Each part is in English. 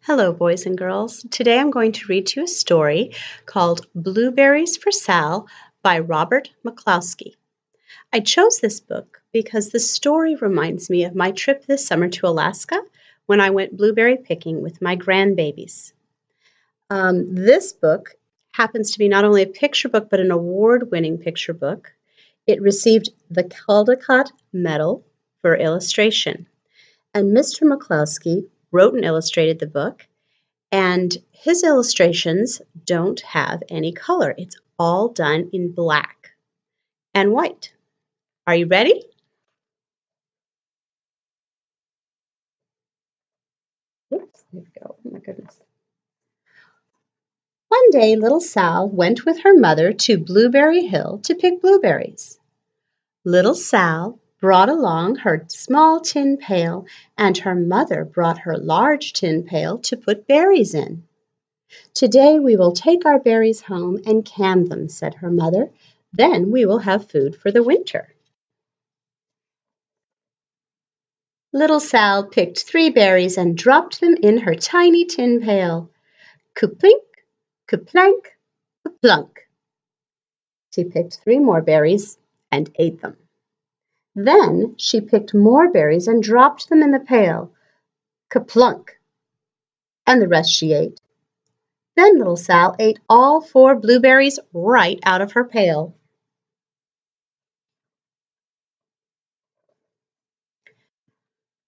Hello, boys and girls. Today I'm going to read to you a story called Blueberries for Sal by Robert McCloskey. I chose this book because the story reminds me of my trip this summer to Alaska when I went blueberry picking with my grandbabies. This book happens to be not only a picture book but an award-winning picture book. It received the Caldecott Medal for illustration. And Mr. McCloskey wrote and illustrated the book. And his illustrations don't have any color. It's all done in black and white. Are you ready? Oops, there we go. Oh my goodness. One day, little Sal went with her mother to Blueberry Hill to pick blueberries. Little Sal brought along her small tin pail, and her mother brought her large tin pail to put berries in. "Today we will take our berries home and can them," said her mother. "Then we will have food for the winter." Little Sal picked 3 berries and dropped them in her tiny tin pail. Kuplink, kuplank, kuplunk. She picked 3 more berries and ate them. Then she picked more berries and dropped them in the pail. Kaplunk, and the rest she ate. Then little Sal ate all 4 blueberries right out of her pail.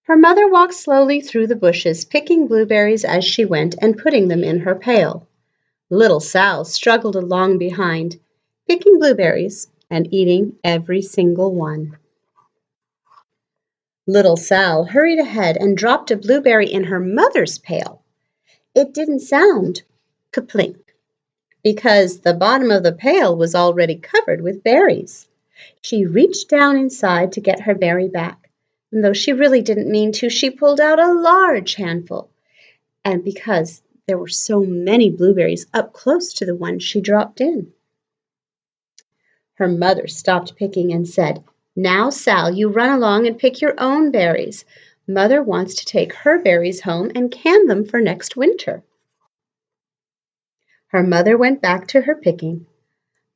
Her mother walked slowly through the bushes, picking blueberries as she went and putting them in her pail. Little Sal struggled along behind, picking blueberries and eating every single one. Little Sal hurried ahead and dropped a blueberry in her mother's pail. It didn't sound kaplink because the bottom of the pail was already covered with berries. She reached down inside to get her berry back, and though she really didn't mean to, she pulled out a large handful. And because there were so many blueberries up close to the one she dropped in. Her mother stopped picking and said, "Now, Sal, you run along and pick your own berries. Mother wants to take her berries home and can them for next winter." Her mother went back to her picking,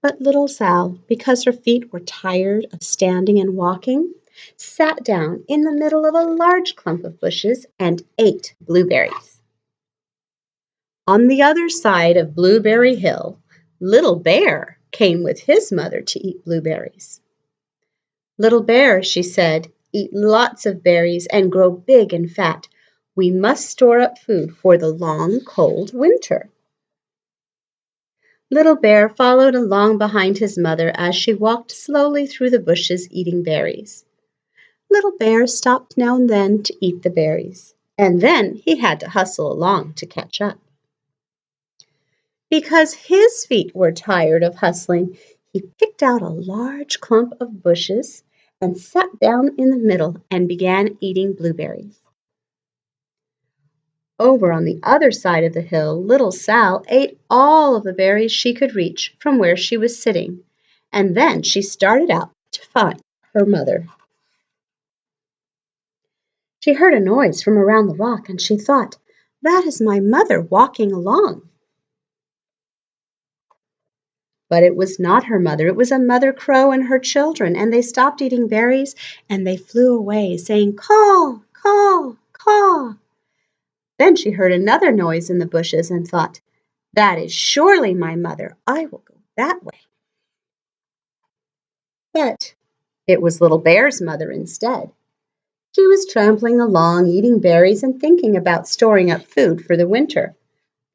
but little Sal, because her feet were tired of standing and walking, sat down in the middle of a large clump of bushes and ate blueberries. On the other side of Blueberry Hill, Little Bear came with his mother to eat blueberries. "Little Bear," she said, "eat lots of berries and grow big and fat. We must store up food for the long, cold winter." Little Bear followed along behind his mother as she walked slowly through the bushes eating berries. Little Bear stopped now and then to eat the berries, and then he had to hustle along to catch up. Because his feet were tired of hustling, he picked out a large clump of bushes and sat down in the middle and began eating blueberries. Over on the other side of the hill, little Sal ate all of the berries she could reach from where she was sitting, and then she started out to find her mother. She heard a noise from around the rock, and she thought, "That is my mother walking along." But it was not her mother. It was a mother crow and her children, and they stopped eating berries and they flew away, saying, "Caw, caw, caw." Then she heard another noise in the bushes and thought, "That is surely my mother. I will go that way." But it was Little Bear's mother instead. She was trampling along, eating berries and thinking about storing up food for the winter.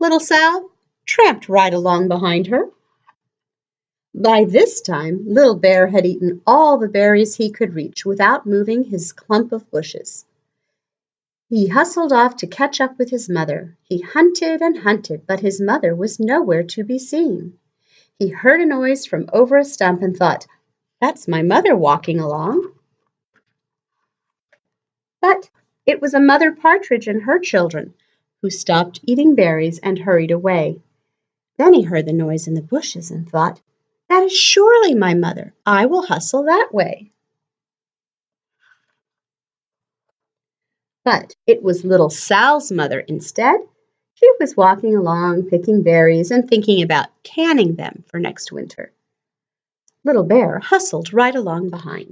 Little Sal tramped right along behind her. By this time, Little Bear had eaten all the berries he could reach without moving his clump of bushes. He hustled off to catch up with his mother. He hunted and hunted, but his mother was nowhere to be seen. He heard a noise from over a stump and thought, "That's my mother walking along." But it was a mother partridge and her children, who stopped eating berries and hurried away. Then he heard the noise in the bushes and thought, "That is surely my mother. I will hustle that way." But it was little Sal's mother instead. She was walking along, picking berries and thinking about canning them for next winter. Little Bear hustled right along behind.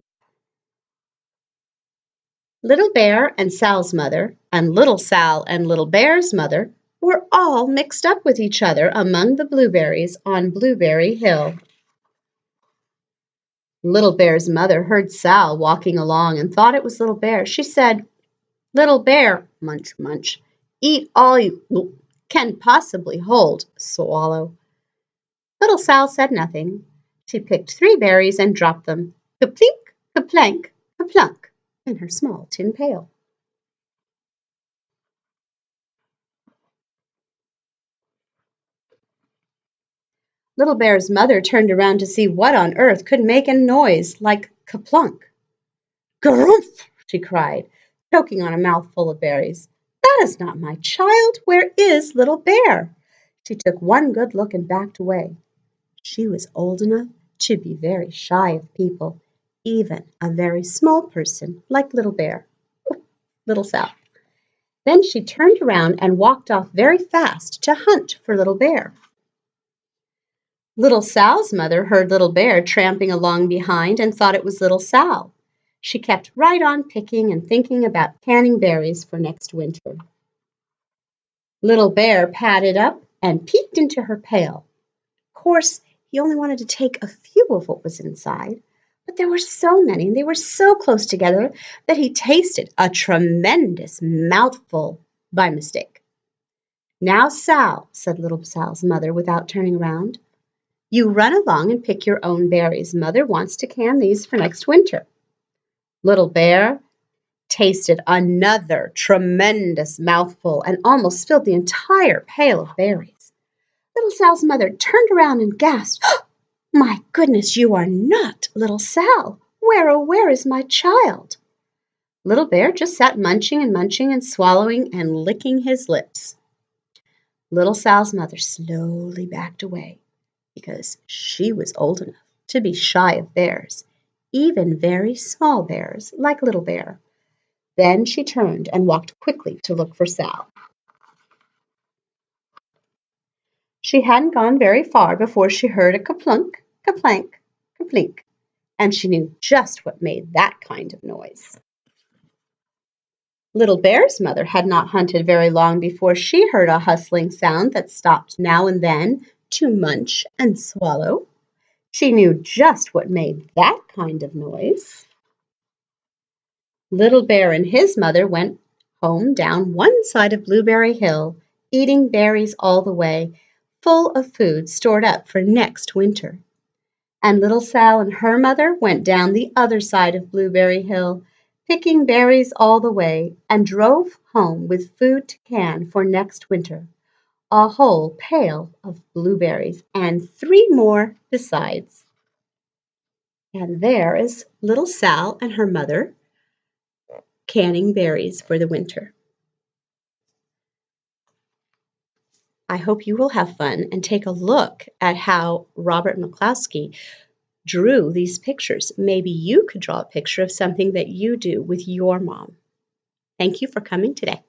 Little Bear and Sal's mother, and Little Sal and Little Bear's mother, were all mixed up with each other among the blueberries on Blueberry Hill. Little Bear's mother heard Sal walking along and thought it was Little Bear. She said, "Little Bear, munch, munch, eat all you can possibly hold, swallow." Little Sal said nothing. She picked 3 berries and dropped them, ka-plink, ka-plank, ka-plunk, in her small tin pail. Little Bear's mother turned around to see what on earth could make a noise like ka-plunk. "Garumph!" she cried, choking on a mouthful of berries. "That is not my child. Where is Little Bear?" She took one good look and backed away. She was old enough to be very shy of people, even a very small person like Little Bear. Little Sal. Then she turned around and walked off very fast to hunt for Little Bear. Little Sal's mother heard Little Bear tramping along behind and thought it was Little Sal. She kept right on picking and thinking about canning berries for next winter. Little Bear padded up and peeked into her pail. Of course, he only wanted to take a few of what was inside, but there were so many and they were so close together that he tasted a tremendous mouthful by mistake. "Now, Sal," said Little Sal's mother without turning around, "you run along and pick your own berries. Mother wants to can these for next winter." Little Bear tasted another tremendous mouthful and almost spilled the entire pail of berries. Little Sal's mother turned around and gasped, "Oh, my goodness, you are not Little Sal. Where, oh, where is my child?" Little Bear just sat munching and swallowing and licking his lips. Little Sal's mother slowly backed away because she was old enough to be shy of bears, even very small bears like Little Bear. Then she turned and walked quickly to look for Sal. She hadn't gone very far before she heard a ka-plunk, ka-plank, ka-plink, and she knew just what made that kind of noise. Little Bear's mother had not hunted very long before she heard a hustling sound that stopped now and then to munch and swallow. She knew just what made that kind of noise. Little Bear and his mother went home down one side of Blueberry Hill, eating berries all the way, full of food stored up for next winter. And Little Sal and her mother went down the other side of Blueberry Hill, picking berries all the way, and drove home with food to can for next winter, a whole pail of blueberries and 3 more besides. And there is Little Sal and her mother canning berries for the winter. I hope you will have fun and take a look at how Robert McCloskey drew these pictures. Maybe you could draw a picture of something that you do with your mom. Thank you for coming today.